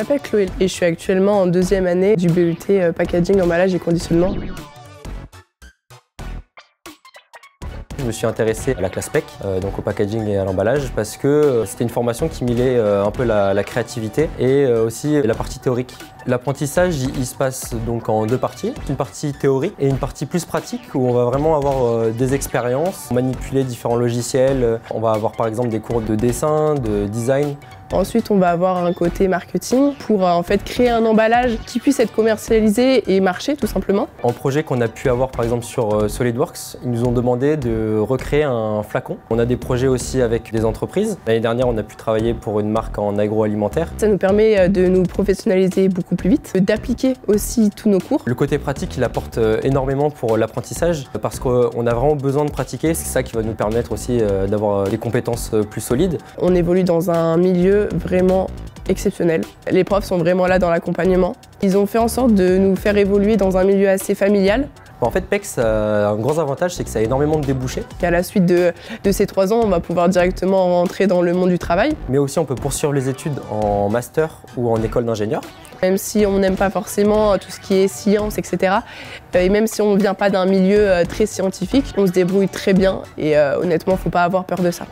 Je m'appelle Chloé et je suis actuellement en deuxième année du BUT Packaging, Emballage et Conditionnement. Je me suis intéressé à la classe PEC, donc au packaging et à l'emballage, parce que c'était une formation qui mêlait un peu la créativité et aussi la partie théorique. L'apprentissage, il se passe donc en deux parties, une partie théorique et une partie plus pratique où on va vraiment avoir des expériences, manipuler différents logiciels. On va avoir par exemple des cours de dessin, de design. Ensuite, on va avoir un côté marketing pour en fait créer un emballage qui puisse être commercialisé et marcher tout simplement. En projet qu'on a pu avoir par exemple sur SolidWorks, ils nous ont demandé de recréer un flacon. On a des projets aussi avec des entreprises. L'année dernière, on a pu travailler pour une marque en agroalimentaire. Ça nous permet de nous professionnaliser beaucoup plus vite, d'appliquer aussi tous nos cours. Le côté pratique, il apporte énormément pour l'apprentissage parce qu'on a vraiment besoin de pratiquer. C'est ça qui va nous permettre aussi d'avoir des compétences plus solides. On évolue dans un milieu vraiment exceptionnel. Les profs sont vraiment là dans l'accompagnement. Ils ont fait en sorte de nous faire évoluer dans un milieu assez familial. En fait, PEC, ça a un gros avantage, c'est que ça a énormément de débouchés. À la suite de ces 3 ans, on va pouvoir directement rentrer dans le monde du travail. Mais aussi, on peut poursuivre les études en master ou en école d'ingénieur. Même si on n'aime pas forcément tout ce qui est science, etc. Et même si on ne vient pas d'un milieu très scientifique, on se débrouille très bien et honnêtement, il ne faut pas avoir peur de ça.